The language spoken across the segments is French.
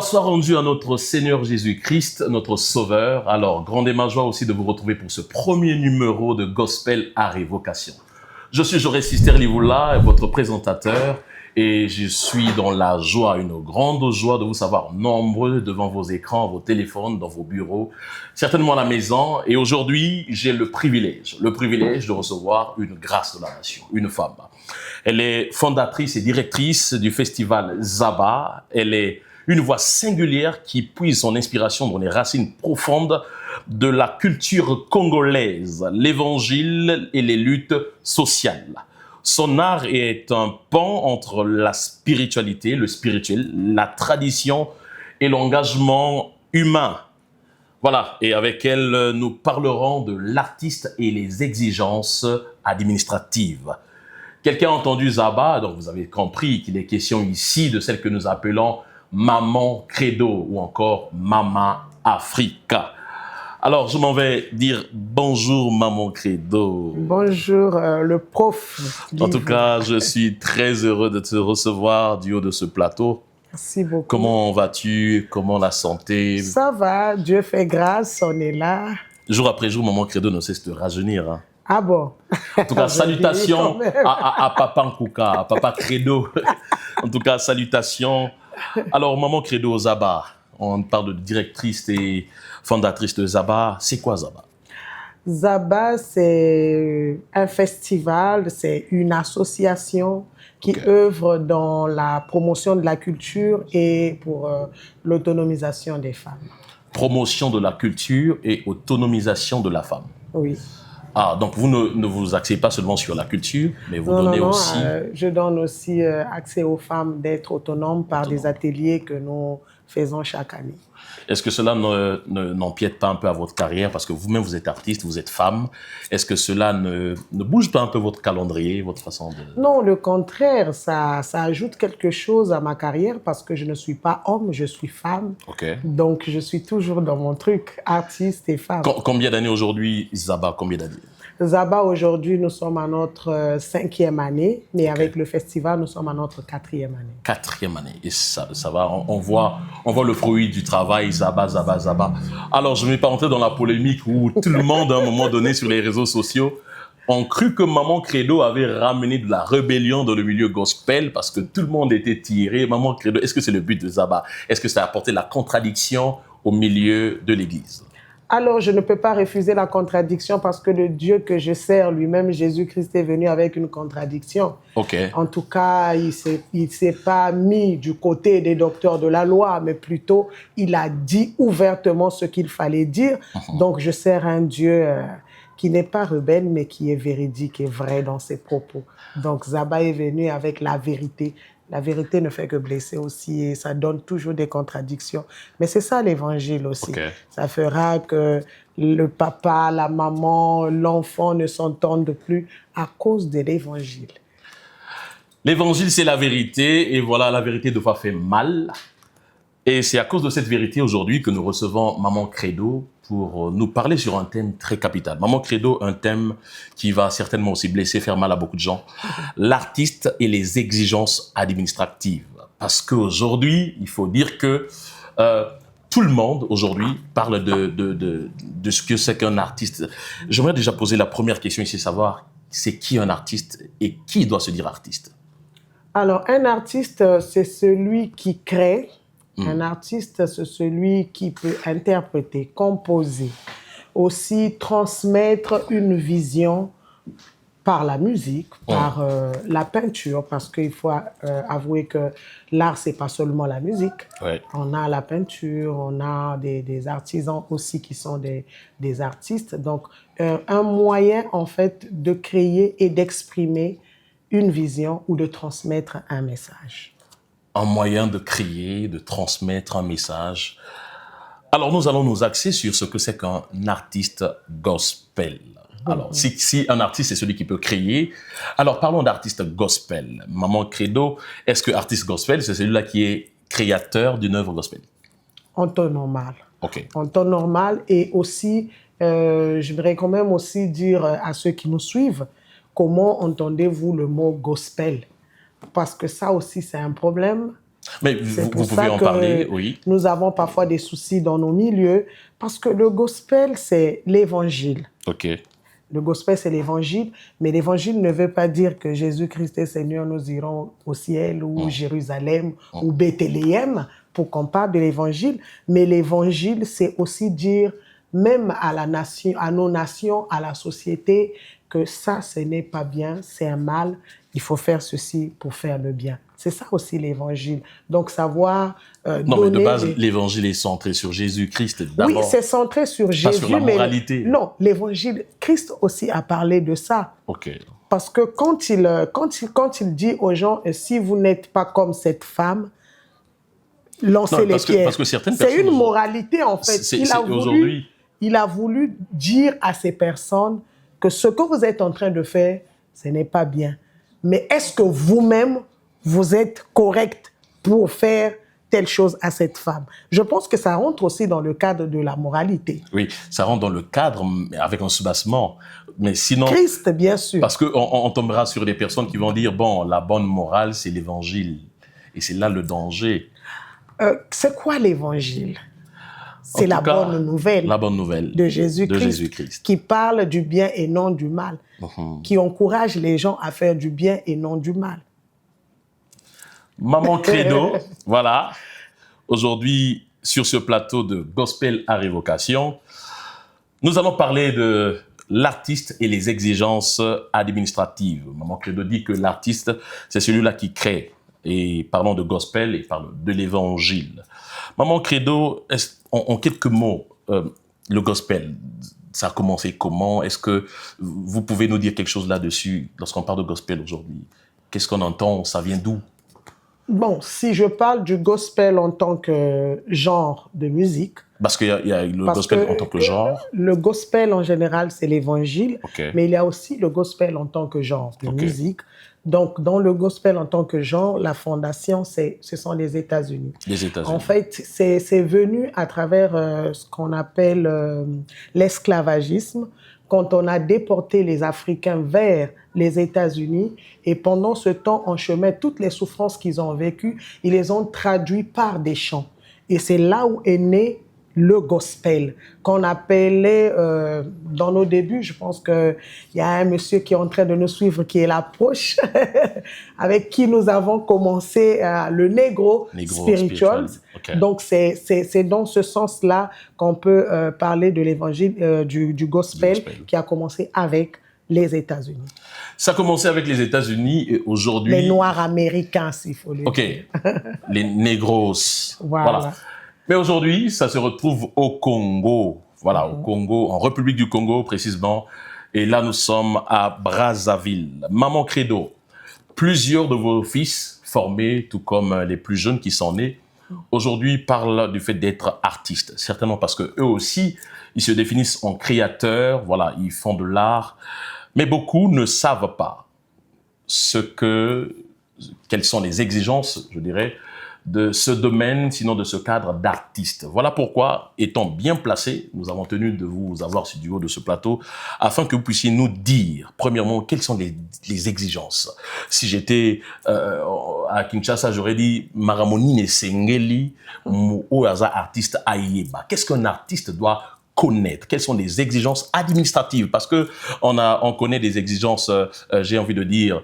Grâce soit rendue à notre Seigneur Jésus-Christ, notre Sauveur. Alors, grande est ma joie aussi de vous retrouver pour ce premier numéro de Gospel à Révocation. Je suis Joré Sister Livoula, votre présentateur, et je suis dans la joie, une grande joie de vous savoir nombreux devant vos écrans, vos téléphones, dans vos bureaux, certainement à la maison. Et aujourd'hui, j'ai le privilège de recevoir une grâce de la nation, une femme. Elle est fondatrice et directrice du festival Zaba. Elle est une voix singulière qui puise son inspiration dans les racines profondes de la culture congolaise, l'évangile et les luttes sociales. Son art est un pont entre la spiritualité, le spirituel, la tradition et l'engagement humain. Voilà, et avec elle, nous parlerons de l'artiste et les exigences administratives. Quelqu'un a entendu Zaba, donc vous avez compris qu'il est question ici de celle que nous appelons Maman Credo ou encore Mama Africa. Alors, je m'en vais dire bonjour Maman Credo. Bonjour le prof. En tout cas, je suis très heureux de te recevoir du haut de ce plateau. Merci beaucoup. Comment vas-tu? Comment la santé? Ça va, Dieu fait grâce, on est là. Jour après jour, Maman Credo ne cesse de rajeunir. Hein. Ah bon? En tout cas, salutations à Papa Nkouka, à Papa Credo. En tout cas, salutations. Alors, Maman Credo Zaba, on parle de directrice et fondatrice de Zaba. C'est quoi Zaba? Zaba, c'est un festival, c'est une association qui œuvre dans la promotion de la culture et pour l'autonomisation des femmes. Promotion de la culture et autonomisation de la femme. Oui. Ah, donc vous ne vous axez pas seulement sur la culture, mais vous donnez aussi... je donne aussi accès aux femmes d'être autonomes par des ateliers que nous faisons chaque année. Est-ce que cela n'empiète pas un peu à votre carrière? Parce que vous-même, vous êtes artiste, vous êtes femme. Est-ce que cela ne bouge pas un peu votre calendrier, votre façon de... Non, le contraire, ça ajoute quelque chose à ma carrière parce que je ne suis pas homme, je suis femme. Okay. Donc, je suis toujours dans mon truc, artiste et femme. Combien d'années aujourd'hui, Zaba? Combien d'années? Zaba, aujourd'hui, nous sommes à notre 5e année, mais avec le festival, nous sommes à notre 4e année. 4e année. Et ça va, on voit le fruit du travail, Zaba. Alors, je ne vais pas entrer dans la polémique où tout le monde, à un moment donné, sur les réseaux sociaux, ont cru que Maman Credo avait ramené de la rébellion dans le milieu gospel parce que tout le monde était tiré. Maman Credo, est-ce que c'est le but de Zaba? Est-ce que ça a apporté la contradiction au milieu de l'Église? Alors, je ne peux pas refuser la contradiction parce que le Dieu que je sers, lui-même, Jésus-Christ, est venu avec une contradiction. Okay. En tout cas, il ne s'est pas mis du côté des docteurs de la loi, mais plutôt, il a dit ouvertement ce qu'il fallait dire. Donc, je sers un Dieu qui n'est pas rebelle, mais qui est véridique et vrai dans ses propos. Donc, Zaba est venu avec la vérité. La vérité ne fait que blesser aussi et ça donne toujours des contradictions. Mais c'est ça l'évangile aussi. Okay. Ça fera que le papa, la maman, l'enfant ne s'entendent plus à cause de l'évangile. L'évangile, c'est la vérité et voilà, la vérité de fois fait mal. Et c'est à cause de cette vérité aujourd'hui que nous recevons Maman Credo pour nous parler sur un thème très capital. Maman Credo, un thème qui va certainement aussi blesser, faire mal à beaucoup de gens. L'artiste et les exigences administratives. Parce qu'aujourd'hui, il faut dire que tout le monde aujourd'hui parle de ce que c'est qu'un artiste. J'aimerais déjà poser la première question ici, savoir c'est qui un artiste et qui doit se dire artiste? Alors, un artiste, c'est celui qui crée. Un artiste, c'est celui qui peut interpréter, composer, aussi transmettre une vision par la musique, par la peinture, parce qu'il faut avouer que l'art, c'est pas seulement la musique. Ouais. On a la peinture, on a des artisans aussi qui sont des artistes. Donc, un moyen, en fait, de créer et d'exprimer une vision ou de transmettre un message. Un moyen de créer, de transmettre un message. Alors, nous allons nous axer sur ce que c'est qu'un artiste gospel. Alors, si un artiste est celui qui peut créer, alors parlons d'artiste gospel. Maman Credo, est-ce que artiste gospel, c'est celui-là qui est créateur d'une œuvre gospel? En temps normal. OK. En temps normal et aussi, je voudrais quand même aussi dire à ceux qui nous suivent, comment entendez-vous le mot gospel? Parce que ça aussi, c'est un problème. Mais vous pouvez en parler, oui. Nous avons parfois des soucis dans nos milieux parce que le gospel, c'est l'évangile. OK. Le gospel, c'est l'évangile, mais l'évangile ne veut pas dire que Jésus-Christ est Seigneur, nous irons au ciel ou Jérusalem ou Bethléem pour qu'on parle de l'évangile. Mais l'évangile, c'est aussi dire, même à la nation, à nos nations, à la société, que ça, ce n'est pas bien, c'est un mal, il faut faire ceci pour faire le bien. C'est ça aussi l'évangile. Donc, savoir non, mais de base, l'évangile est centré sur Jésus-Christ d'abord. Oui, c'est centré sur Jésus. Pas sur la moralité. Mais non, l'évangile, Christ aussi a parlé de ça. OK. Parce que quand il dit aux gens, si vous n'êtes pas comme cette femme, lancez les pierres. Parce que certaines personnes... C'est une moralité, en fait. Aujourd'hui... Il a voulu dire à ces personnes que ce que vous êtes en train de faire, ce n'est pas bien. Mais est-ce que vous-même, vous êtes correct pour faire telle chose à cette femme? Je pense que ça rentre aussi dans le cadre de la moralité. Oui, ça rentre dans le cadre, mais avec un soubassement. Mais sinon... Christ, bien sûr. Parce qu'on tombera sur des personnes qui vont dire, bon, la bonne morale, c'est l'évangile. Et c'est là le danger. C'est quoi l'évangile? C'est la bonne nouvelle de Jésus-Christ qui parle du bien et non du mal, qui encourage les gens à faire du bien et non du mal. Maman Credo, voilà. Aujourd'hui, sur ce plateau de Gospel à Révocation, nous allons parler de l'artiste et les exigences administratives. Maman Credo dit que l'artiste, c'est celui-là qui crée. Et parlons de gospel et parlons de l'évangile. Maman Credo, en quelques mots, le gospel, ça a commencé comment? Est-ce que vous pouvez nous dire quelque chose là-dessus lorsqu'on parle de gospel aujourd'hui? Qu'est-ce qu'on entend? Ça vient d'où? Bon, si je parle du gospel en tant que genre de musique... Parce qu'il y a le gospel en tant que genre. Le gospel en général, c'est l'évangile, mais il y a aussi le gospel en tant que genre de musique. Donc, dans le gospel en tant que genre, la fondation, ce sont les États-Unis. Les États-Unis. En fait, c'est venu à travers ce qu'on appelle l'esclavagisme, quand on a déporté les Africains vers les États-Unis. Et pendant ce temps, en chemin, toutes les souffrances qu'ils ont vécues, ils les ont traduites par des chants. Et c'est là où est né le gospel, qu'on appelait, dans nos débuts, je pense qu'il y a un monsieur qui est en train de nous suivre, qui est l'approche, avec qui nous avons commencé le Negro Spirituals. Okay. Donc, c'est dans ce sens-là qu'on peut parler de l'évangile, du gospel, qui a commencé avec les États-Unis. Ça a commencé avec les États-Unis et aujourd'hui... Les Noirs américains, s'il faut le dire. Les Négros. Voilà. Mais aujourd'hui, ça se retrouve au Congo. Voilà, au Congo, en République du Congo précisément. Et là, nous sommes à Brazzaville. Maman Credo, plusieurs de vos fils formés, tout comme les plus jeunes qui sont nés, aujourd'hui parlent du fait d'être artistes. Certainement parce que eux aussi, ils se définissent en créateurs. Voilà, ils font de l'art. Mais beaucoup ne savent pas quelles sont les exigences, je dirais, de ce domaine, sinon de ce cadre d'artiste. Voilà pourquoi, étant bien placés, nous avons tenu de vous avoir sur du haut de ce plateau, afin que vous puissiez nous dire, premièrement, quelles sont les exigences. Si j'étais à Kinshasa, j'aurais dit Maramoni Nesengeli, Oaza artiste Ayeba. Qu'est-ce qu'un artiste doit connaître? Quelles sont les exigences administratives? Parce que on connaît des exigences, j'ai envie de dire,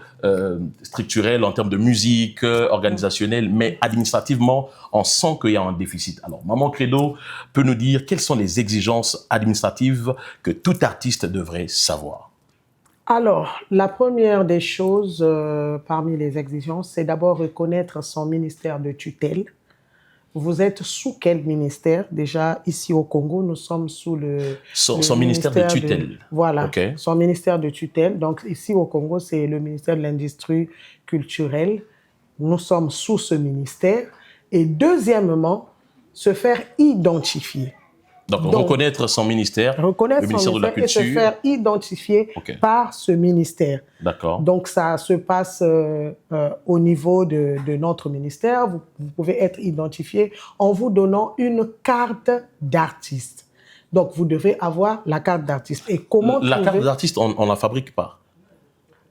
structurelles en termes de musique, organisationnelle, mais administrativement, on sent qu'il y a un déficit. Alors, Maman Credo peut nous dire quelles sont les exigences administratives que tout artiste devrait savoir. Alors, la première des choses parmi les exigences, c'est d'abord reconnaître son ministère de tutelle. Vous êtes sous quel ministère? Déjà, ici au Congo, nous sommes sous son ministère de tutelle. Voilà, son ministère de tutelle. Donc, ici au Congo, c'est le ministère de l'Industrie culturelle. Nous sommes sous ce ministère. Et deuxièmement, se faire identifier. Donc, reconnaître son ministère, le ministère de la Culture. Et se faire identifier par ce ministère. D'accord. Donc, ça se passe au niveau de notre ministère. Vous pouvez être identifié en vous donnant une carte d'artiste. Donc, vous devez avoir la carte d'artiste. Et comment la carte d'artiste, on ne la fabrique pas?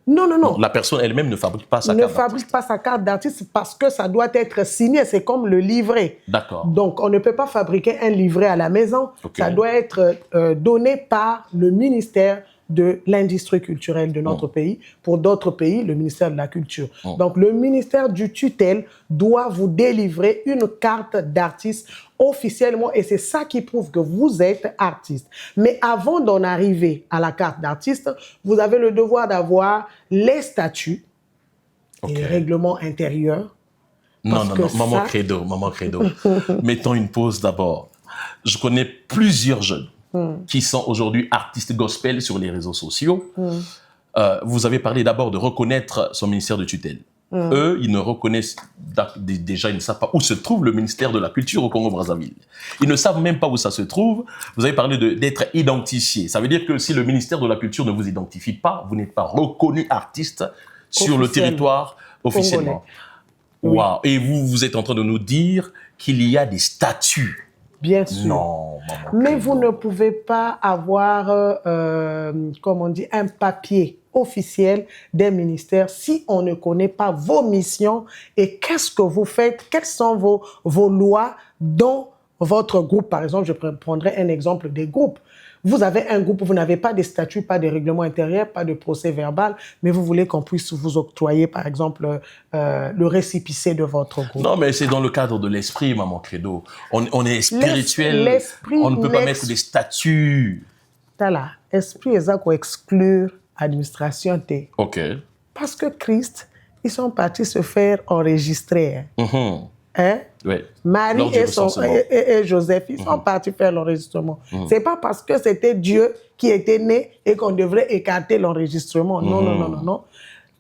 Non, non, non. La personne elle-même ne fabrique pas sa Ne carte fabrique pas sa carte d'artiste parce que ça doit être signé. C'est comme le livret. D'accord. Donc, on ne peut pas fabriquer un livret à la maison. Ok. Ça doit être donné par le ministère de l'industrie culturelle de notre pays. Pour d'autres pays, le ministère de la Culture. Donc, le ministère du tutelle doit vous délivrer une carte d'artiste officiellement et c'est ça qui prouve que vous êtes artiste. Mais avant d'en arriver à la carte d'artiste, vous avez le devoir d'avoir les statuts et les règlements intérieurs. Non, non, non, maman credo. Mettons une pause d'abord. Je connais plusieurs jeunes qui sont aujourd'hui artistes gospel sur les réseaux sociaux. Vous avez parlé d'abord de reconnaître son ministère de tutelle. Eux, ils ne reconnaissent déjà, ils ne savent pas où se trouve le ministère de la Culture au Congo-Brazzaville. Ils ne savent même pas où ça se trouve. Vous avez parlé d'être identifié. Ça veut dire que si le ministère de la Culture ne vous identifie pas, vous n'êtes pas reconnu artiste sur le territoire officiellement. Wow. Et vous êtes en train de nous dire qu'il y a des statuts. Bien sûr. Non, maman. Mais vous ne pouvez pas avoir, comme on dit, un papier officiel des ministères si on ne connaît pas vos missions et qu'est-ce que vous faites, quelles sont vos lois dans votre groupe. Par exemple, je prendrai un exemple des groupes. Vous avez un groupe, vous n'avez pas de statuts, pas de règlement intérieur, pas de procès verbal, mais vous voulez qu'on puisse vous octroyer, par exemple, le récépissé de votre groupe. Non, mais c'est dans le cadre de l'esprit, maman credo. On est spirituel, on ne peut pas mettre des statuts. Tala, esprit est pour exclure administration. Ok. Parce que Christ, ils sont partis se faire enregistrer. Hein? Oui. Marie et Joseph, ils sont partis faire l'enregistrement. C'est pas parce que c'était Dieu qui était né et qu'on devrait écarter l'enregistrement. Non, non, non, non, non.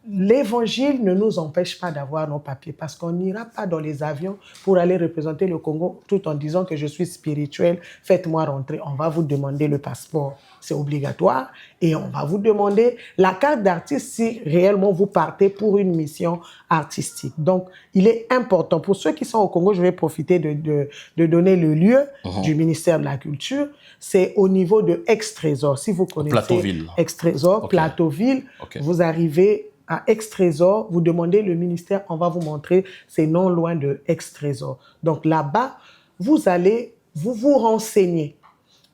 L'évangile ne nous empêche pas d'avoir nos papiers parce qu'on n'ira pas dans les avions pour aller représenter le Congo tout en disant que je suis spirituel, faites-moi rentrer. On va vous demander le passeport, c'est obligatoire, et on va vous demander la carte d'artiste si réellement vous partez pour une mission artistique. Donc, il est important. Pour ceux qui sont au Congo, je vais profiter de donner le lieu du ministère de la Culture. C'est au niveau de Ex-Trésor. Si vous connaissez Plateauville. Ex-Trésor, Plateauville, vous arrivez à Ex-Trésor, vous demandez le ministère, on va vous montrer, c'est non loin de Ex-Trésor. Donc là-bas, vous allez vous renseigner.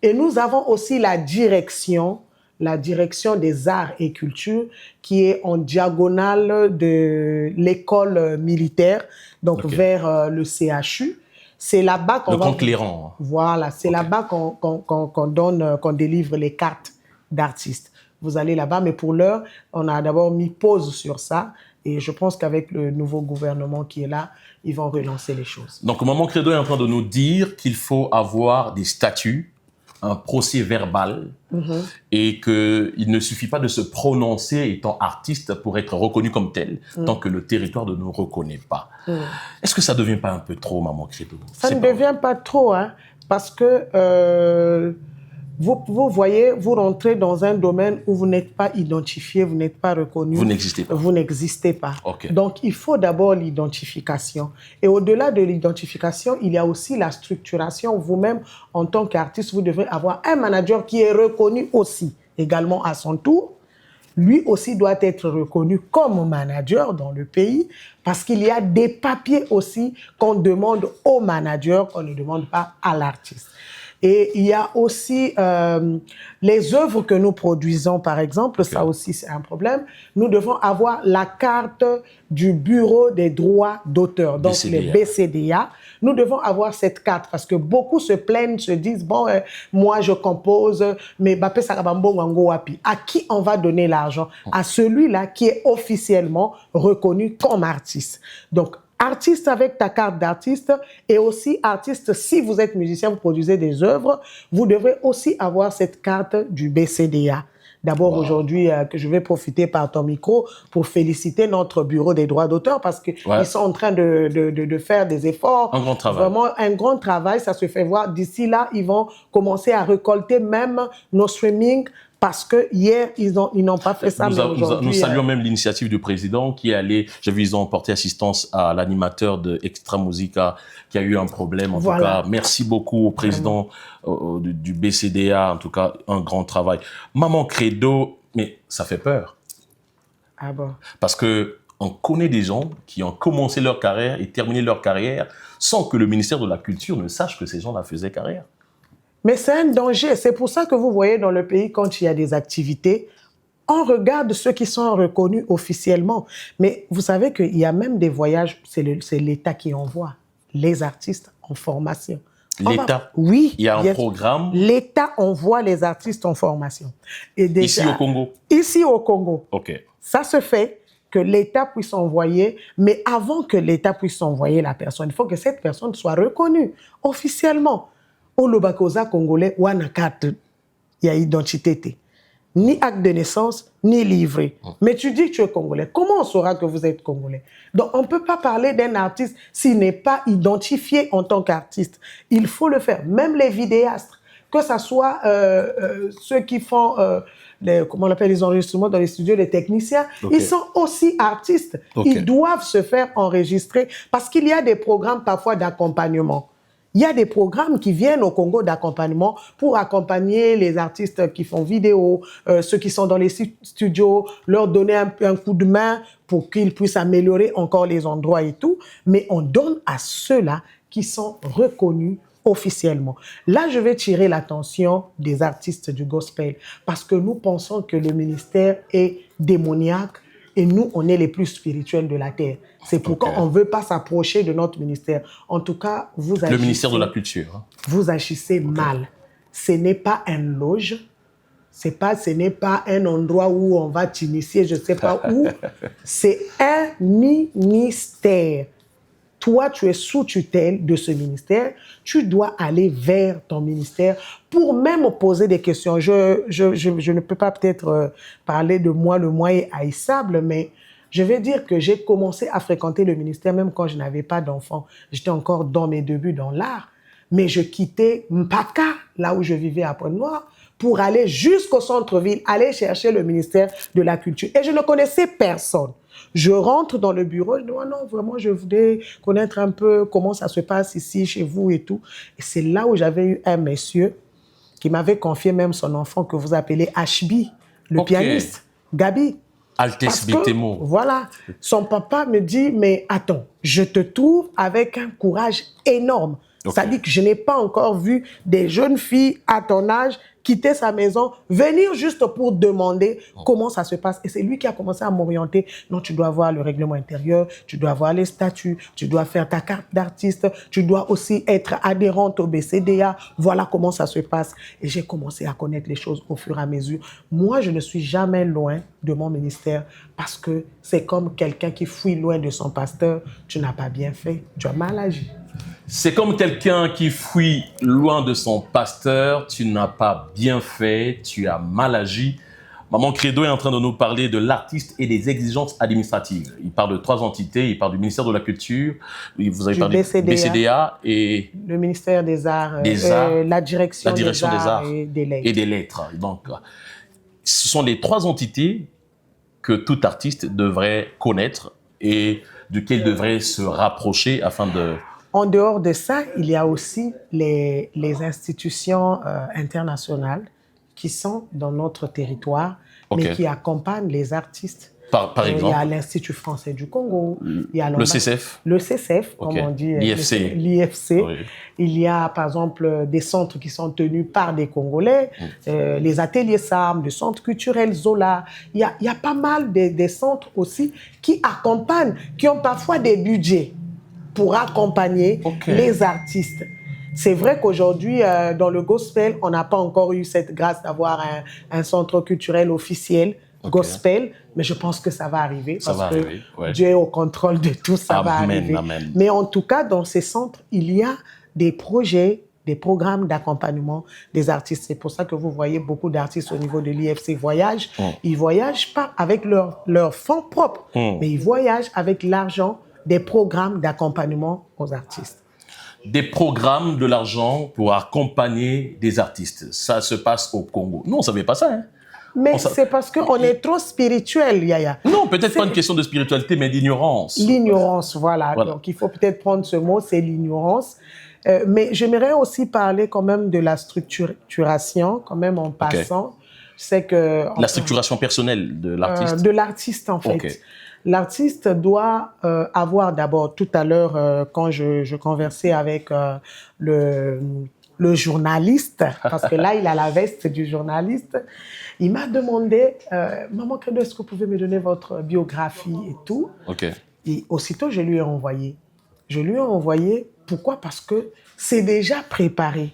Et nous avons aussi la direction des arts et cultures qui est en diagonale de l'école militaire, donc vers le CHU. C'est là-bas qu'on va... Cléron. Voilà, c'est là-bas qu'on délivre les cartes d'artistes. Vous allez là-bas, mais pour l'heure, on a d'abord mis pause sur ça. Et je pense qu'avec le nouveau gouvernement qui est là, ils vont relancer les choses. Donc, Maman Credo est en train de nous dire qu'il faut avoir des statuts, un procès verbal, et qu'il ne suffit pas de se prononcer étant artiste pour être reconnu comme tel, tant que le territoire ne nous reconnaît pas. Est-ce que ça ne devient pas un peu trop, Maman Credo? Ça ne devient pas trop, hein, parce que... Vous voyez, vous rentrez dans un domaine où vous n'êtes pas identifié, vous n'êtes pas reconnu. Vous n'existez pas. Vous n'existez pas. Okay. Donc, il faut d'abord l'identification. Et au-delà de l'identification, il y a aussi la structuration. Vous-même, en tant qu'artiste, vous devez avoir un manager qui est reconnu aussi, également à son tour. Lui aussi doit être reconnu comme manager dans le pays parce qu'il y a des papiers aussi qu'on demande au manager, qu'on ne demande pas à l'artiste. Et il y a aussi les œuvres que nous produisons, par exemple, ça aussi c'est un problème. Nous devons avoir la carte du Bureau des droits d'auteur, donc les BCDA. Nous devons avoir cette carte parce que beaucoup se plaignent, se disent, bon, moi je compose, mais à qui on va donner l'argent? À celui-là qui est officiellement reconnu comme artiste. Donc, artiste avec ta carte d'artiste et aussi artiste, si vous êtes musicien, vous produisez des œuvres, vous devrez aussi avoir cette carte du BCDA. D'abord, aujourd'hui, que je vais profiter par ton micro pour féliciter notre Bureau des droits d'auteur parce qu'ils sont en train de faire des efforts. Un grand travail. Vraiment un grand travail, ça se fait voir. D'ici là, ils vont commencer à récolter même nos streamings parce que hier, ils n'ont pas fait ça. Nous saluons même l'initiative du président qui est allé, j'ai vu, ils ont porté assistance à l'animateur de Extra Musica qui a eu un problème. En tout cas, merci beaucoup au président du BCDA. En tout cas, un grand travail. Maman Credo, mais ça fait peur. Ah bon? Parce qu'on connaît des gens qui ont commencé leur carrière et terminé leur carrière sans que le ministère de la Culture ne sache que ces gens-là faisaient carrière. Mais c'est un danger. C'est pour ça que vous voyez dans le pays, quand il y a des activités, on regarde ceux qui sont reconnus officiellement. Mais vous savez qu'il y a même des voyages, c'est l'État qui envoie les artistes en formation. L'État? Oui. Il y a un programme? L'État envoie les artistes en formation. Et déjà, ici au Congo? Ici au Congo. OK. Ça se fait que l'État puisse envoyer, mais avant que l'État puisse envoyer la personne, il faut que cette personne soit reconnue officiellement. Au Lobakosa congolais, ou à carte, il y a identité. Ni acte de naissance, ni livret. Mais tu dis que tu es congolais. Comment on saura que vous êtes congolais? Donc, on ne peut pas parler d'un artiste s'il n'est pas identifié en tant qu'artiste. Il faut le faire. Même les vidéastes, que ce soit ceux qui font comment on appelle les enregistrements dans les studios, les techniciens, ils sont aussi artistes. Ils doivent se faire enregistrer parce qu'il y a des programmes parfois d'accompagnement. Il y a des programmes qui viennent au Congo d'accompagnement pour accompagner les artistes qui font vidéo, ceux qui sont dans les studios, leur donner un coup de main pour qu'ils puissent améliorer encore les endroits et tout. Mais on donne à ceux-là qui sont reconnus officiellement. Là, je vais tirer l'attention des artistes du gospel parce que nous pensons que le ministère est démoniaque et nous, on est les plus spirituels de la terre. C'est pourquoi on ne veut pas s'approcher de notre ministère. En tout cas, vous agissez... Le ministère de la Culture. Hein. Vous agissez mal. Ce n'est pas une loge. Ce n'est pas un endroit où on va t'initier, je ne sais pas où. C'est un ministère. Toi, tu es sous tutelle de ce ministère. Tu dois aller vers ton ministère pour même poser des questions. Je ne peux pas peut-être parler de moi, le moi est haïssable, mais je vais dire que j'ai commencé à fréquenter le ministère même quand je n'avais pas d'enfant. J'étais encore dans mes débuts dans l'art, mais je quittais Mpaka, là où je vivais à Pointe-Noire, pour aller jusqu'au centre-ville, aller chercher le ministère de la Culture. Et je ne connaissais personne. Je rentre dans le bureau, je dis oh non, vraiment, je voulais connaître un peu comment ça se passe ici, chez vous et tout. Et c'est là où j'avais eu un monsieur qui m'avait confié même son enfant que vous appelez HB, le pianiste, Gabi. Altesse Betemo. Voilà, son papa me dit, mais attends, je te trouve avec un courage énorme. Ça dit que je n'ai pas encore vu des jeunes filles à ton âge quitter sa maison, venir juste pour demander comment ça se passe. Et c'est lui qui a commencé à m'orienter. Non, tu dois avoir le règlement intérieur, tu dois avoir les statuts, tu dois faire ta carte d'artiste, tu dois aussi être adhérente au BCDA. Voilà comment ça se passe. Et j'ai commencé à connaître les choses au fur et à mesure. Moi, je ne suis jamais loin de mon ministère parce que c'est comme quelqu'un qui fuit loin de son pasteur. Tu n'as pas bien fait, tu as mal agi. C'est comme quelqu'un qui fuit loin de son pasteur, tu n'as pas bien fait, tu as mal agi. Maman Credo est en train de nous parler de l'artiste et des exigences administratives. Il parle de 3 entités, il parle du ministère de la Culture, vous avez parlé du BCDA et... le ministère des Arts, la direction des Arts et des Lettres. Donc, ce sont les 3 entités que tout artiste devrait connaître et duquel devrait se rapprocher afin de... En dehors de ça, il y a aussi les institutions internationales qui sont dans notre territoire, mais qui accompagnent les artistes. Par exemple, il y a l'Institut français du Congo, il y a le CCF. Le CCF, comme on dit. L'IFC. L'IFC. Oui. Il y a, par exemple, des centres qui sont tenus par des Congolais, les ateliers SAM, le centre culturel Zola. Il y a pas mal des centres aussi qui accompagnent, qui ont parfois des budgets pour accompagner les artistes. C'est vrai qu'aujourd'hui, dans le gospel, on n'a pas encore eu cette grâce d'avoir un centre culturel officiel gospel, mais je pense que ça va arriver parce que Dieu est au contrôle de tout, ça va arriver. Amen. Mais en tout cas, dans ces centres, il y a des projets, des programmes d'accompagnement des artistes. C'est pour ça que vous voyez beaucoup d'artistes au niveau de l'IFC voyagent. Ils ne voyagent pas avec leurs fonds propres, mais ils voyagent avec l'argent des programmes d'accompagnement aux artistes. Des programmes, de l'argent pour accompagner des artistes. Ça se passe au Congo. Nous, on ne savait pas ça. Hein. Mais c'est parce qu'on est trop spirituel, Yaya. Non, peut-être pas une question de spiritualité, mais d'ignorance. L'ignorance, voilà. Donc, il faut peut-être prendre ce mot, c'est l'ignorance. Mais j'aimerais aussi parler quand même de la structuration, quand même en passant, sais que... La structuration personnelle de l'artiste? De l'artiste, en fait. Okay. L'artiste doit avoir d'abord, tout à l'heure, quand je conversais avec le journaliste, parce que là, il a la veste du journaliste, il m'a demandé, Maman Credo, est-ce que vous pouvez me donner votre biographie et tout? Okay. Et aussitôt, je lui ai envoyé. Je lui ai envoyé, pourquoi? Parce que c'est déjà préparé.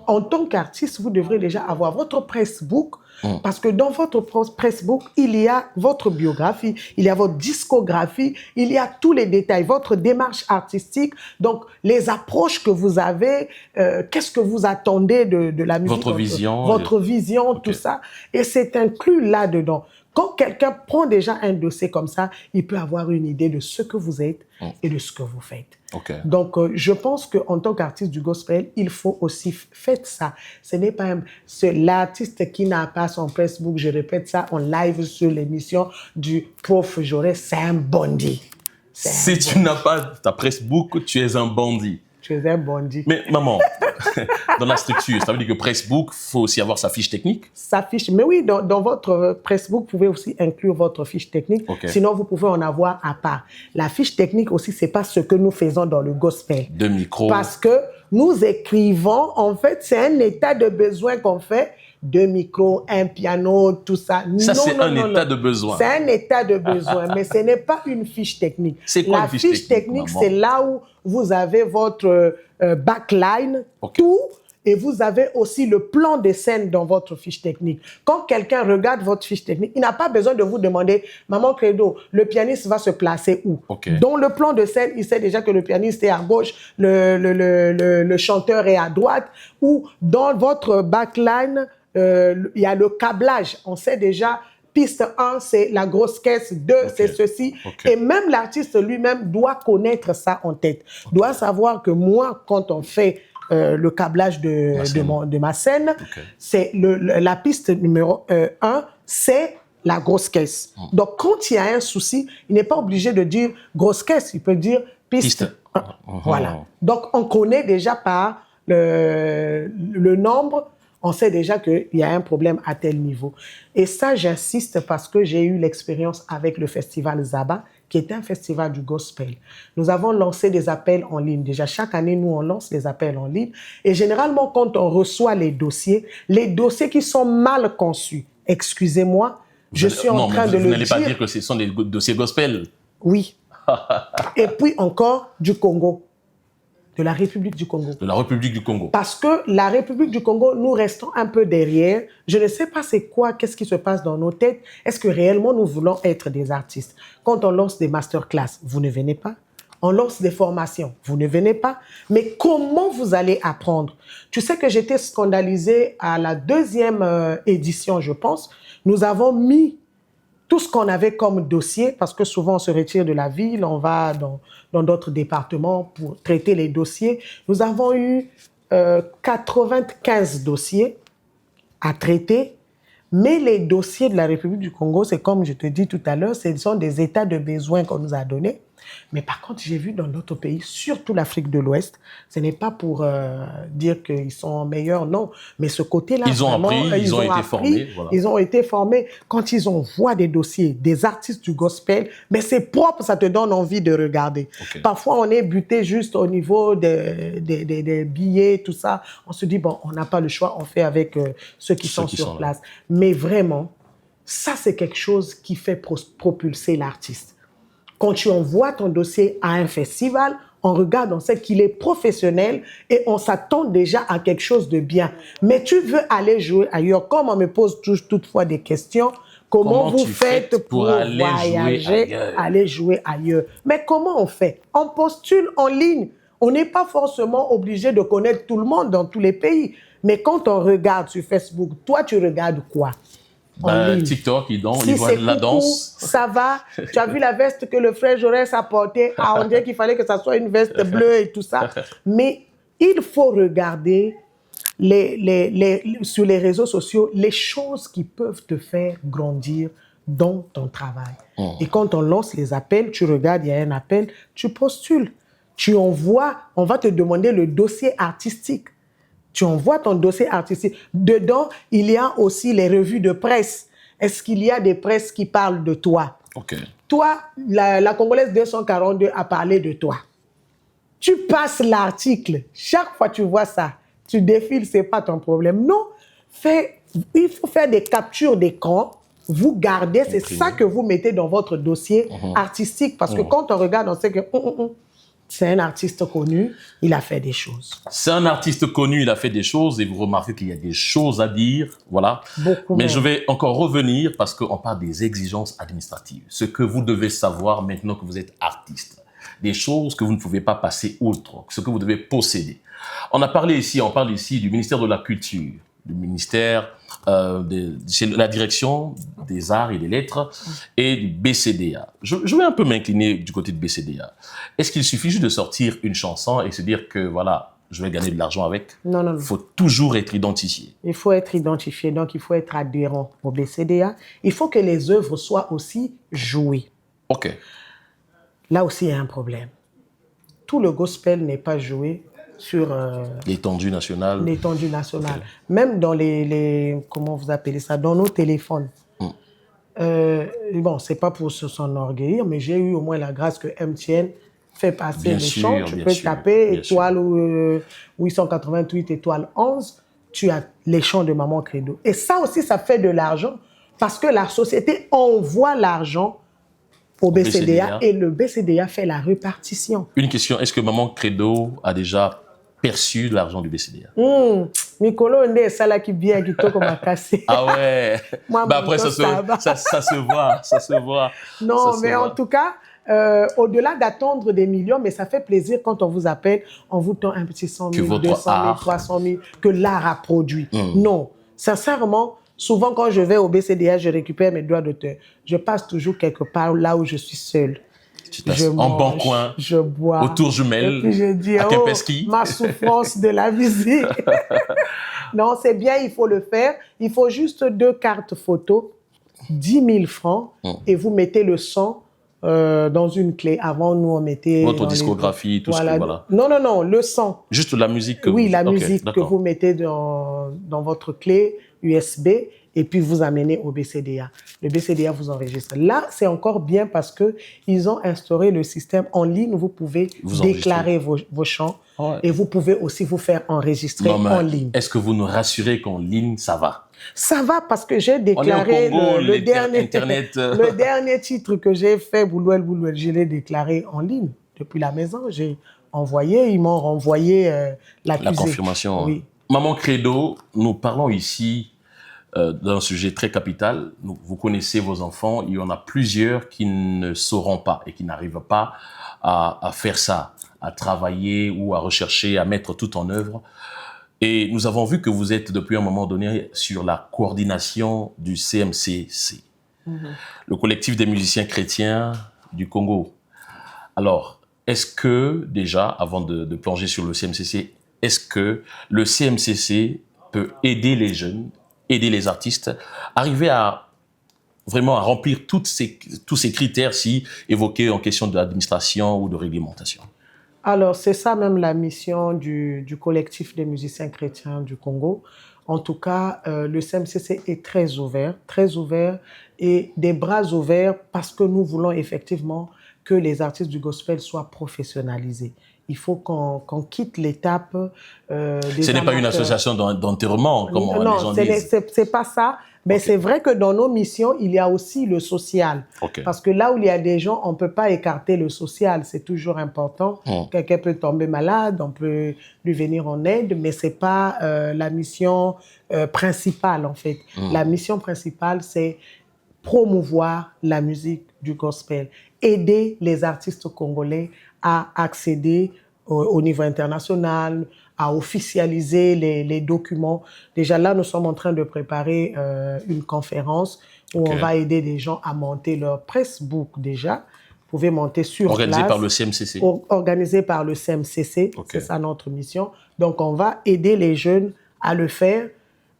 En tant qu'artiste, vous devrez déjà avoir votre pressbook, parce que dans votre pressbook, il y a votre biographie, il y a votre discographie, il y a tous les détails, votre démarche artistique, donc les approches que vous avez, qu'est-ce que vous attendez de la musique. Votre vision. Votre vision, tout ça. Et c'est inclus là-dedans. Quand quelqu'un prend déjà un dossier comme ça, il peut avoir une idée de ce que vous êtes et de ce que vous faites. Okay. Donc, je pense qu'en tant qu'artiste du gospel, il faut aussi faire ça. Ce n'est pas l'artiste qui n'a pas son pressbook, je répète ça en live sur l'émission du Prof Jaurès, c'est un bandit. Si tu n'as pas ta pressbook, tu es un bandit. Tu es un bandit. Mais maman, dans la structure, ça veut dire que pressbook, il faut aussi avoir sa fiche technique? Sa fiche, mais oui, dans votre pressbook, vous pouvez aussi inclure votre fiche technique. Okay. Sinon, vous pouvez en avoir à part. La fiche technique aussi, c'est pas ce que nous faisons dans le gospel. De micro. Parce que nous écrivons, en fait, c'est un état de besoin qu'on fait. 2 micros, un piano, tout ça. Ça, c'est un état de besoin. C'est un état de besoin, mais ce n'est pas une fiche technique. C'est quoi la fiche technique, c'est là où vous avez votre backline, tout, et vous avez aussi le plan de scène dans votre fiche technique. Quand quelqu'un regarde votre fiche technique, il n'a pas besoin de vous demander « Maman Credo, le pianiste va se placer où ?» Dans le plan de scène, il sait déjà que le pianiste est à gauche, le chanteur est à droite, ou dans votre backline, il y a le câblage. On sait déjà, piste 1, c'est la grosse caisse, 2, c'est ceci. Et même l'artiste lui-même doit connaître ça en tête. Doit savoir que moi, quand on fait le câblage de ma scène, c'est la piste numéro 1, c'est la grosse caisse. Donc, quand il y a un souci, il n'est pas obligé de dire grosse caisse, il peut dire piste 1. Voilà. Donc, on connaît déjà par le nombre, on sait déjà qu'il y a un problème à tel niveau. Et ça, j'insiste parce que j'ai eu l'expérience avec le festival Zaba, qui est un festival du gospel. Nous avons lancé des appels en ligne. Déjà, chaque année, nous, on lance des appels en ligne. Et généralement, quand on reçoit les dossiers qui sont mal conçus, excusez-moi, je suis en train de le dire. Vous n'allez pas dire que ce sont des dossiers gospel? Oui. Et puis encore, du Congo. De la République du Congo. De la République du Congo. Parce que la République du Congo, nous restons un peu derrière. Je ne sais pas qu'est-ce qui se passe dans nos têtes. Est-ce que réellement nous voulons être des artistes? Quand on lance des masterclass, vous ne venez pas. On lance des formations, vous ne venez pas. Mais comment vous allez apprendre? Tu sais que j'étais scandalisée à la 2e édition, je pense. Nous avons mis tout ce qu'on avait comme dossier, parce que souvent on se retire de la ville, on va dans d'autres départements pour traiter les dossiers. Nous avons eu 95 dossiers à traiter, mais les dossiers de la République du Congo, c'est comme je te dis tout à l'heure, ce sont des états de besoin qu'on nous a donnés. Mais par contre, j'ai vu dans d'autres pays, surtout l'Afrique de l'Ouest, ce n'est pas pour dire qu'ils sont meilleurs, non. Mais ce côté-là, ils ont appris, ils ont été formés. Voilà. Ils ont été formés. Quand ils envoient des dossiers, des artistes du gospel, mais c'est propre, ça te donne envie de regarder. Parfois, on est buté juste au niveau des billets, tout ça. On se dit, bon, on n'a pas le choix, on fait avec ceux qui sont sur place. Mais vraiment, ça, c'est quelque chose qui fait propulser l'artiste. Quand tu envoies ton dossier à un festival, on regarde, on sait qu'il est professionnel et on s'attend déjà à quelque chose de bien. Mais tu veux aller jouer ailleurs. Comme on me pose toutefois des questions, comment vous faites pour voyager, aller jouer ailleurs? Mais comment on fait? On postule en ligne. On n'est pas forcément obligé de connaître tout le monde dans tous les pays. Mais quand on regarde sur Facebook, toi, tu regardes quoi? TikTok, il voit de la danse. Ça va. Tu as vu la veste que le frère Jaurès a portée. On dirait qu'il fallait que ça soit une veste bleue et tout ça. Mais il faut regarder sur les réseaux sociaux les choses qui peuvent te faire grandir dans ton travail. Et quand on lance les appels, tu regardes, il y a un appel, tu postules. Tu envoies, on va te demander le dossier artistique. Tu envoies ton dossier artistique. Dedans, il y a aussi les revues de presse. Est-ce qu'il y a des presses qui parlent de toi? OK. Toi, la Congolaise 242 a parlé de toi. Tu passes l'article. Chaque fois que tu vois ça, tu défiles, ce n'est pas ton problème. Non, il faut faire des captures d'écran. Vous gardez, c'est ça que vous mettez dans votre dossier artistique. Parce que quand on regarde, on sait que c'est un artiste connu, il a fait des choses. C'est un artiste connu, il a fait des choses et vous remarquez qu'il y a des choses à dire, voilà. Beaucoup Mais même. je vais encore revenir parce qu'on parle des exigences administratives. Ce que vous devez savoir maintenant que vous êtes artiste. Des choses que vous ne pouvez pas passer outre, ce que vous devez posséder. On parle ici du ministère de la Culture, du ministère c'est la direction des arts et des lettres et du BCDA. Je vais un peu m'incliner du côté de BCDA. Est-ce qu'il suffit juste de sortir une chanson et se dire que voilà, je vais gagner de l'argent avec? Non, non, non. Il faut toujours être identifié. Il faut être identifié, donc il faut être adhérent au BCDA. Il faut que les œuvres soient aussi jouées. OK. Là aussi, il y a un problème. Tout le gospel n'est pas joué sur L'étendue nationale. l'étendue nationale. Même dans comment vous appelez ça, dans nos téléphones. Bon, c'est pas pour s'enorgueillir, mais j'ai eu au moins la grâce que MTN fait passer Bien les sûr, chants. Tu bien peux sûr, taper bien étoile 888, étoile 11, tu as les chants de Maman Credo. Et ça aussi, ça fait de l'argent parce que la société envoie l'argent au BCDA et le BCDA fait la répartition. Une question, est-ce que Maman Credo a déjà perçu de l'argent du BCDA? Mikolo, on est ça là qui vient, qui toque comme un cassé. Ah ouais. Moi, après, ça se voit, ça se voit. Non, ça mais en tout cas, au-delà d'attendre des millions, mais ça fait plaisir quand on vous appelle, on vous tend un petit 100 000, 200 000, 300 000, que l'art a produit. Non, sincèrement, souvent quand je vais au BCDA, je récupère mes droits d'auteur. Je passe toujours quelque part là où je suis seule. En bon coin, je bois, autour jumelles, et puis je dis, à Kempeski. Ma souffrance de la musique. Non, c'est bien, il faut le faire. Il faut juste 2 cartes photo, 10 000 francs, et vous mettez le son dans une clé. Avant, nous, on mettait... Votre discographie, tout voilà. ce que... Voilà. Non, non, non, le son. Juste la musique que Oui, vous... la musique que vous mettez dans votre clé USB et puis vous amenez au BCDA. Le BCDA vous enregistre. Là, c'est encore bien parce qu'ils ont instauré le système en ligne où vous pouvez déclarer vos chants et vous pouvez aussi vous faire enregistrer en ligne. Est-ce que vous nous rassurez qu'en ligne, ça va? Ça va parce que j'ai déclaré le dernier titre que j'ai fait, Boulouel Boulouel, je l'ai déclaré en ligne depuis la maison. J'ai envoyé, ils m'ont renvoyé l'accusé. La confirmation. Oui. Maman Credo, nous parlons ici d'un sujet très capital. Vous connaissez vos enfants, il y en a plusieurs qui ne sauront pas et qui n'arrivent pas à faire ça, à travailler ou à rechercher, à mettre tout en œuvre. Et nous avons vu que vous êtes depuis un moment donné sur la coordination du CMCC, le collectif des musiciens chrétiens du Congo. Alors, est-ce que déjà, avant de plonger sur le CMCC, est-ce que le CMCC peut aider les jeunes, aider les artistes, arriver à vraiment à remplir tous ces critères si évoqués en question d'administration ou de réglementation? Alors, c'est ça même la mission du collectif des musiciens chrétiens du Congo. En tout cas, le CMCC est très ouvert et des bras ouverts parce que nous voulons effectivement que les artistes du gospel soient professionnalisés. Il faut qu'on quitte l'étape Ce n'est pas une association d'enterrement, comme les gens disent. Non, c'est pas ça. Mais c'est vrai que dans nos missions, il y a aussi le social. Parce que là où il y a des gens, on ne peut pas écarter le social. C'est toujours important. Quelqu'un peut tomber malade, on peut lui venir en aide, mais ce n'est pas la mission principale, en fait. La mission principale, c'est promouvoir la musique du gospel, aider les artistes congolais à accéder au niveau international, à officialiser les documents. Déjà là, nous sommes en train de préparer une conférence où on va aider des gens à monter leur pressbook déjà. Vous pouvez monter sur place. Organisé par le CMCC. Organisé par le CMCC, c'est ça notre mission. Donc on va aider les jeunes à le faire,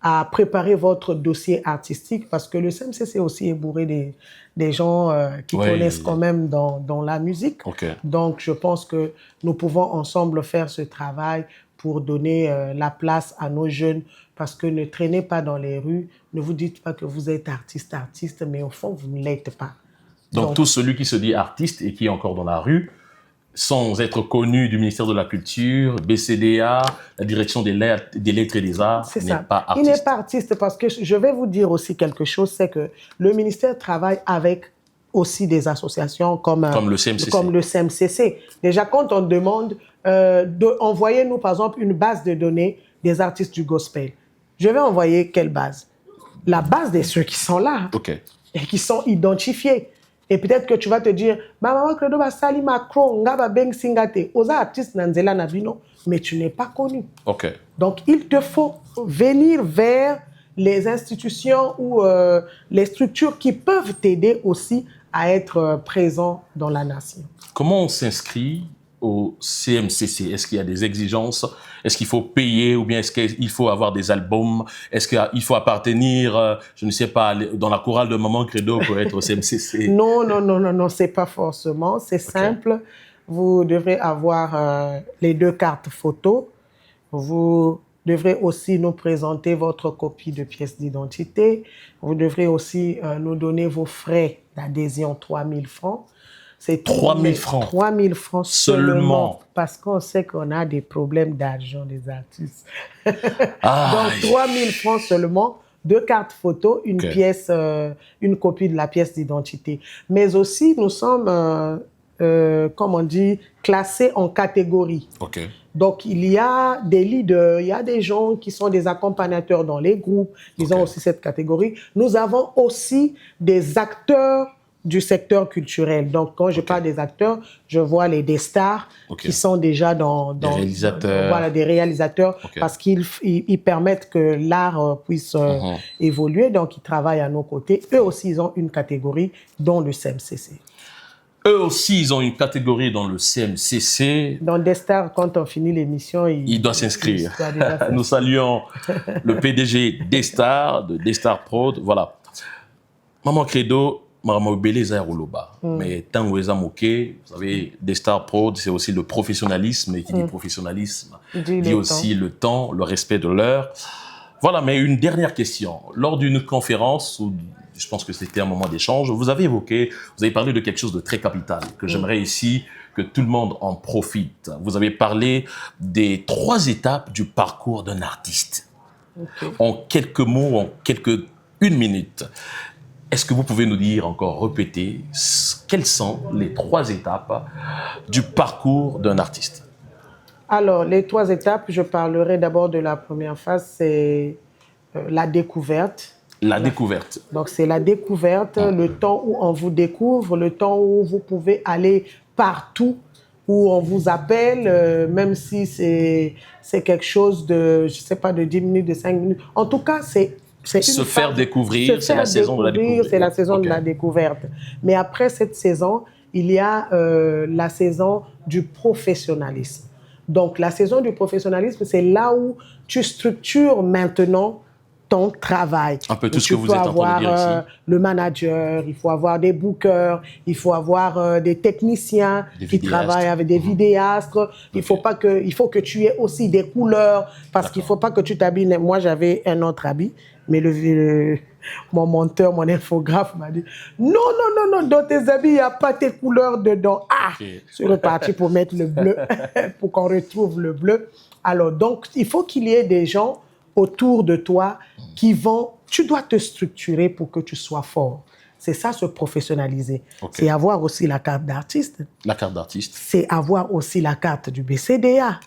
à préparer votre dossier artistique parce que le CMCC aussi est bourré des gens qui connaissent quand même dans la musique. Donc, je pense que nous pouvons ensemble faire ce travail pour donner la place à nos jeunes, parce que ne traînez pas dans les rues, ne vous dites pas que vous êtes artiste, mais au fond, vous ne l'êtes pas. Donc, tout celui qui se dit artiste et qui est encore dans la rue, sans être connu du ministère de la Culture, BCDA, la direction des lettres et des arts, n'est pas artiste. Il n'est pas artiste parce que je vais vous dire aussi quelque chose, c'est que le ministère travaille avec aussi des associations comme le CMCC. Comme le CMCC. Déjà, quand on demande envoyez-nous par exemple une base de données des artistes du gospel, je vais envoyer quelle base? La base de ceux qui sont là et qui sont identifiés. Et peut-être que tu vas te dire, maman Credo va sali Macron, ngaba beng singate, aux artistes nanzela nabino, mais tu n'es pas connu. Donc il te faut venir vers les institutions ou les structures qui peuvent t'aider aussi à être présent dans la nation. Comment on s'inscrit au CMCC? Est-ce qu'il y a des exigences? Est-ce qu'il faut payer ou bien est-ce qu'il faut avoir des albums? Est-ce qu'il faut appartenir, je ne sais pas, dans la chorale de Maman Credo pour être au CMCC? Non, c'est pas forcément. C'est simple. Vous devrez avoir les 2 cartes photos. Vous devrez aussi nous présenter votre copie de pièce d'identité. Vous devrez aussi nous donner vos frais d'adhésion, 3 000 francs. C'est 3 000 francs. 3 000 francs seulement. Parce qu'on sait qu'on a des problèmes d'argent des artistes. Donc 3 000 francs seulement, 2 cartes photos, une pièce, une copie de la pièce d'identité. Mais aussi, nous sommes, comme on dit, classés en catégories. Donc, il y a des leaders, il y a des gens qui sont des accompagnateurs dans les groupes. Ils ont aussi cette catégorie. Nous avons aussi des acteurs du secteur culturel. Donc, quand je parle des acteurs, je vois des stars qui sont déjà dans des réalisateurs. Voilà, des réalisateurs, parce qu'ils permettent que l'art puisse évoluer. Donc, ils travaillent à nos côtés. Eux aussi, ils ont une catégorie dans le CMCC. Eux aussi, ils ont une catégorie dans le CMCC. Dans des stars, quand on finit l'émission, il doit s'inscrire. Nous saluons le PDG des stars, de Destar Prod. Voilà. Maman Credo, Maman Obéleza Rouloba. Mais tant que vous savez, Destar Prod, c'est aussi le professionnalisme. Et qui dit professionnalisme, dit aussi le temps, le respect de l'heure. Voilà, mais une dernière question. Lors d'une conférence, où je pense que c'était un moment d'échange, vous avez parlé de quelque chose de très capital, que j'aimerais ici que tout le monde en profite. Vous avez parlé des 3 étapes du parcours d'un artiste. En quelques mots, une minute. Est-ce que vous pouvez nous dire, encore répéter, quelles sont les 3 étapes du parcours d'un artiste? Alors, les 3 étapes, je parlerai d'abord de la première phase, c'est la découverte. La découverte. Donc, c'est la découverte, le temps où on vous découvre, le temps où vous pouvez aller partout, où on vous appelle, même si c'est quelque chose de, je ne sais pas, de 10 minutes, de 5 minutes. En tout cas, c'est se faire découvrir, c'est la saison de la découverte. C'est la saison de la découverte. Mais après cette saison, il y a la saison du professionnalisme. Donc, la saison du professionnalisme, c'est là où tu structures maintenant ton travail. Un peu tout ce que vous êtes en train de dire ici. Le manager, il faut avoir des bookers, il faut avoir des techniciens qui travaillent avec des vidéastes. Il faut que tu aies aussi des couleurs, parce qu'il ne faut pas que tu t'habilles. Moi, j'avais un autre habit, mais mon monteur, mon infographe m'a dit « Non, dans tes habits, il n'y a pas tes couleurs dedans. » Je suis reparti pour mettre le bleu, pour qu'on retrouve le bleu. Alors, donc, il faut qu'il y ait des gens autour de toi tu dois te structurer pour que tu sois fort. C'est ça, se professionnaliser. C'est avoir aussi la carte d'artiste. La carte d'artiste. C'est avoir aussi la carte du BCDA.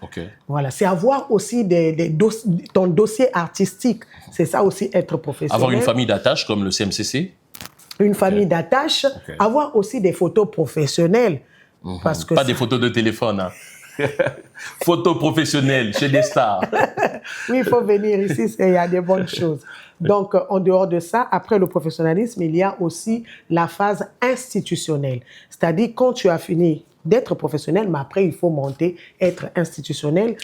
Voilà, c'est avoir aussi ton dossier artistique. C'est ça aussi, être professionnel. Avoir une famille d'attache comme le CMCC. Une famille d'attache. Avoir aussi des photos professionnelles. Parce que pas des photos de téléphone, photos professionnelles chez des stars. Oui, il faut venir ici, il y a des bonnes choses. Donc, en dehors de ça, après le professionnalisme, il y a aussi la phase institutionnelle. C'est-à-dire, quand tu as fini d'être professionnel, mais après, il faut monter, être institutionnel.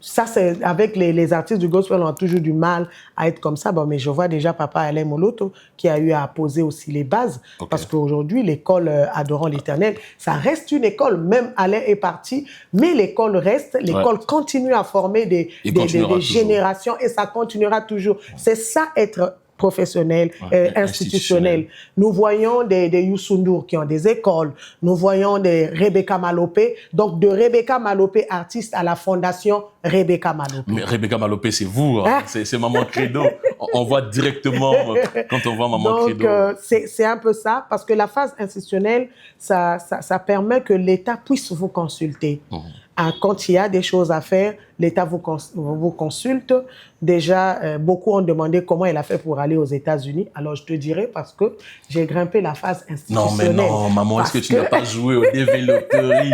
ça, c'est avec les artistes du gospel, on a toujours du mal à être comme ça. Bon, mais je vois déjà Papa Alain Moloto qui a eu à poser aussi les bases. Parce qu'aujourd'hui, l'école Adorant l'Éternel, ça reste une école. Même Alain est parti, mais l'école reste. L'école continue à former des générations et ça continuera toujours. C'est ça être professionnel, institutionnel. Nous voyons des Youssou N'Dour qui ont des écoles, nous voyons des Rebecca Malopé, donc de Rebecca Malopé artiste à la fondation Rebecca Malopé. Mais Rebecca Malopé, c'est vous, hein? C'est Maman Credo. On voit directement quand on voit Maman Credo. Donc, c'est un peu ça, parce que la phase institutionnelle, ça permet que l'État puisse vous consulter. Quand il y a des choses à faire, l'État vous consulte. Déjà, beaucoup ont demandé comment elle a fait pour aller aux États-Unis. Alors, je te dirais parce que j'ai grimpé la phase institutionnelle. Non, maman, est-ce que tu n'as pas joué au développerie?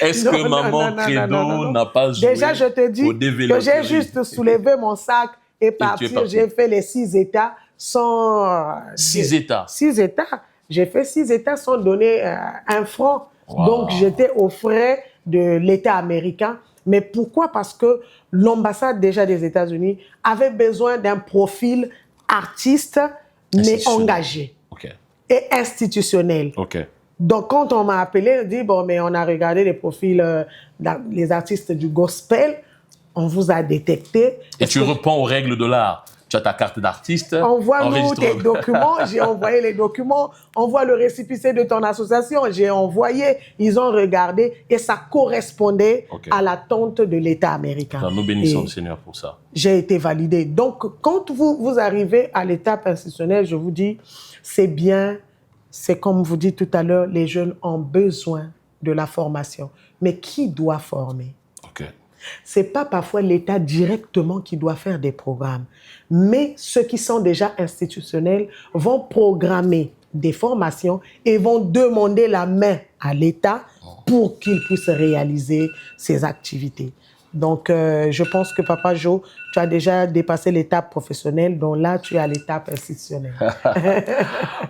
Est-ce que Maman Credo n'a pas joué au développerie? Déjà, je te dis que j'ai juste soulevé mon sac et parti. J'ai fait les 6 États sans... 6 États? 6 États. J'ai fait 6 États sans donner un franc. Wow. Donc, j'étais aux frais de l'État américain. Mais pourquoi? Parce que l'ambassade déjà des États-Unis avait besoin d'un profil artiste, mais engagé et institutionnel. Donc, quand on m'a appelé, on dit, bon, mais on a regardé les profils, les artistes du gospel, on vous a détecté. Et tu réponds aux règles de l'art. Tu as ta carte d'artiste. Envoie-nous tes documents. J'ai envoyé les documents. Envoie le récépissé de ton association. J'ai envoyé. Ils ont regardé et ça correspondait à l'attente de l'État américain. Alors, nous bénissons le Seigneur pour ça. J'ai été validé. Donc, quand vous arrivez à l'étape institutionnelle, je vous dis, c'est bien. C'est comme vous dites tout à l'heure, les jeunes ont besoin de la formation. Mais qui doit former? Ce n'est pas parfois l'État directement qui doit faire des programmes, mais ceux qui sont déjà institutionnels vont programmer des formations et vont demander la main à l'État pour qu'il puisse réaliser ses activités. Donc, je pense que Papa Jo, tu as déjà dépassé l'étape professionnelle, donc là, tu es à l'étape institutionnelle.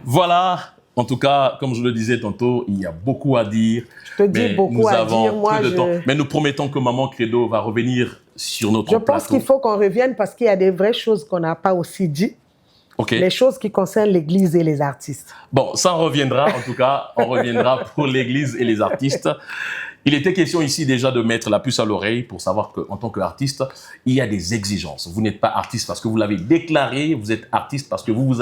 Voilà. En tout cas, comme je le disais tantôt, il y a beaucoup à dire. Je te dis beaucoup à dire. Moi, peu de temps. Mais nous promettons que Maman Credo va revenir sur notre plateau. Je pense qu'il faut qu'on revienne parce qu'il y a des vraies choses qu'on n'a pas aussi dit. Les choses qui concernent l'Église et les artistes. Bon, ça on reviendra. En tout cas, on reviendra pour l'Église et les artistes. Il était question ici déjà de mettre la puce à l'oreille pour savoir qu'en tant qu'artiste, il y a des exigences. Vous n'êtes pas artiste parce que vous l'avez déclaré, vous êtes artiste parce que vous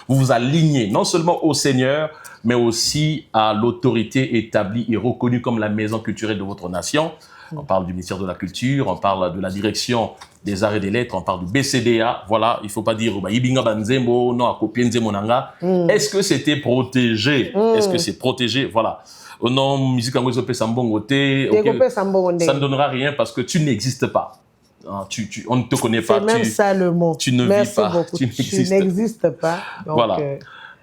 vous alignez non seulement au Seigneur, mais aussi à l'autorité établie et reconnue comme la maison culturelle de votre nation. On parle du ministère de la Culture, on parle de la direction des arts et des lettres, on parle du BCDA. Voilà, il ne faut pas dire Ibinga Banzembo, non, Akopienze Monanga. Est-ce que c'était protégé? Est-ce que c'est protégé? Voilà. Non, musique en ça ne donnera rien parce que tu n'existes pas. On ne te connaît pas. C'est même ça le mot. Tu ne vis pas. Beaucoup. Tu n'existes pas. Donc, voilà.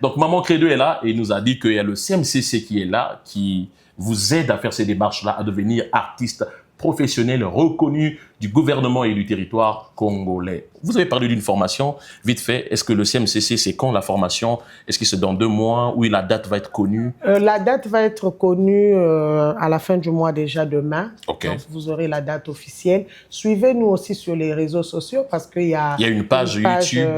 Donc, Maman Credo est là et il nous a dit qu'il y a le CMCC qui est là, qui vous aide à faire ces démarches-là, à devenir artiste professionnel reconnu du gouvernement et du territoire congolais. Vous avez parlé d'une formation, vite fait. Est-ce que le CMCC, c'est quand la formation? Est-ce que c'est dans 2 mois ou la date va être connue? La date va être connue à la fin du mois déjà demain. Donc, vous aurez la date officielle. Suivez-nous aussi sur les réseaux sociaux parce qu'il y a une page YouTube,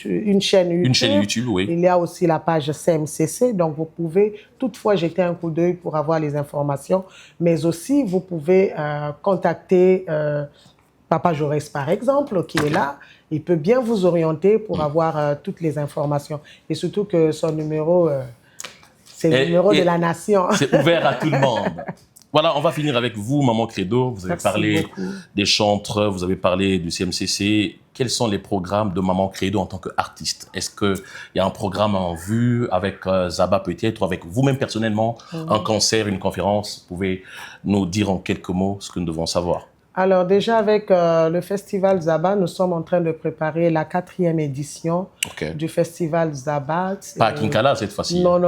une chaîne YouTube. Une chaîne YouTube, oui. Il y a aussi la page CMCC. Donc, vous pouvez toutefois jeter un coup d'œil pour avoir les informations. Mais aussi, vous pouvez contacter Papa Jaurès, par exemple, qui est là. Il peut bien vous orienter pour avoir toutes les informations. Et surtout que son numéro, c'est le numéro de la nation. C'est ouvert à tout le monde. Voilà, on va finir avec vous, Maman Credo. Vous avez parlé des chantres, vous avez parlé du CMCC. Quels sont les programmes de Maman Credo en tant qu'artiste? Est-ce qu'il y a un programme en vue avec Zaba peut-être, ou avec vous-même personnellement, un concert, une conférence? Vous pouvez nous dire en quelques mots ce que nous devons savoir. Alors déjà avec le Festival Zaba, nous sommes en train de préparer la 4e édition du Festival Zaba. Pas à Kinkala cette fois-ci. Non.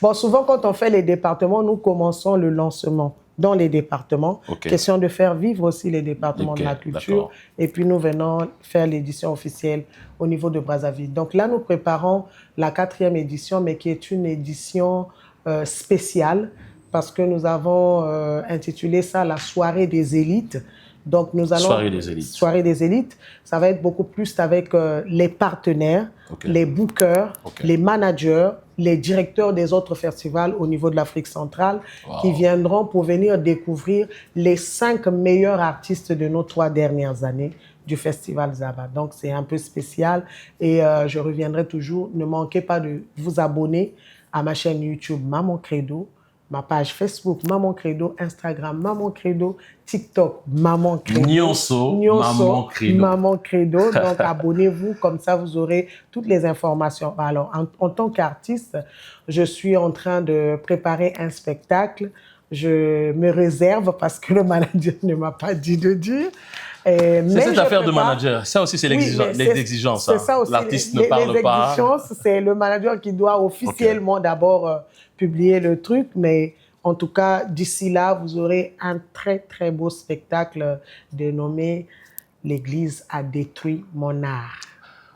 Bon, souvent quand on fait les départements, nous commençons le lancement dans les départements. Question de faire vivre aussi les départements de la culture. Et puis nous venons faire l'édition officielle au niveau de Brazzaville. Donc là, nous préparons la 4e édition, mais qui est une édition spéciale, parce que nous avons intitulé ça la soirée des élites. Donc, nous allons... Soirée des élites. Soirée des élites. Ça va être beaucoup plus avec les partenaires, les bookers, les managers, les directeurs des autres festivals au niveau de l'Afrique centrale qui viendront pour venir découvrir les 5 meilleurs artistes de nos 3 dernières années du Festival Zaba. Donc, c'est un peu spécial et je reviendrai toujours. Ne manquez pas de vous abonner à ma chaîne YouTube Maman Credo, ma page Facebook Maman Credo, Instagram Maman Credo, TikTok Maman Credo. Nyonso, Maman Credo. Maman Credo. Donc, abonnez-vous, comme ça, vous aurez toutes les informations. Alors, en tant qu'artiste, je suis en train de préparer un spectacle. Je me réserve parce que le manager ne m'a pas dit de dire. C'est cette affaire de manager. Ça aussi, c'est l'exigence. C'est ça aussi. L'artiste ne parle pas. L'exigence, c'est le manager qui doit officiellement d'abord publier le truc. Mais en tout cas, d'ici là, vous aurez un très, très beau spectacle dénommé « L'Église a détruit mon art ».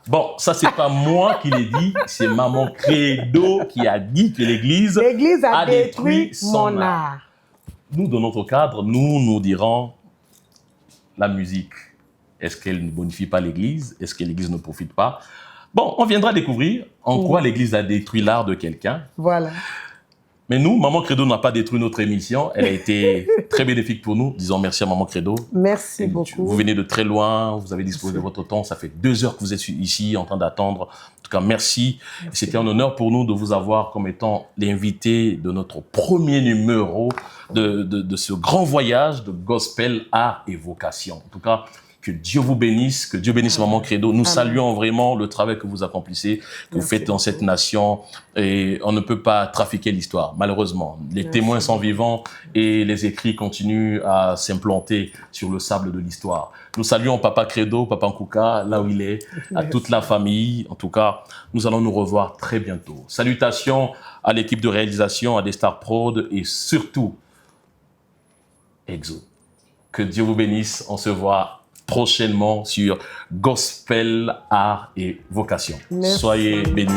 Bon, ça, c'est pas moi qui l'ai dit, c'est Maman Credo qui a dit que l'Église a détruit mon art. Nous, dans notre cadre, nous dirons la musique. Est-ce qu'elle ne bonifie pas l'Église? Est-ce que l'Église ne profite pas? Bon, on viendra découvrir en quoi l'Église a détruit l'art de quelqu'un. Voilà. Mais nous, Maman Credo n'a pas détruit notre émission. Elle a été très bénéfique pour nous. Disons merci à Maman Credo. Merci beaucoup. Vous venez de très loin, vous avez disposé de votre temps. Ça fait 2 heures que vous êtes ici en train d'attendre. En tout cas, merci. C'était un honneur pour nous de vous avoir comme étant l'invité de notre premier numéro de ce grand voyage de gospel, art et vocation. En tout cas, que Dieu vous bénisse, que Dieu bénisse Maman Credo. Nous saluons vraiment le travail que vous accomplissez, que vous faites dans cette nation. Et on ne peut pas trafiquer l'histoire, malheureusement. Les témoins sont vivants et les écrits continuent à s'implanter sur le sable de l'histoire. Nous saluons Papa Credo, Papa Nkouka, là où il est, à toute la famille. En tout cas, nous allons nous revoir très bientôt. Salutations à l'équipe de réalisation, à Destar Prod et surtout, Exo. Que Dieu vous bénisse. On se voit prochainement sur Gospel, Art et Vocation. Merci. Soyez bénis.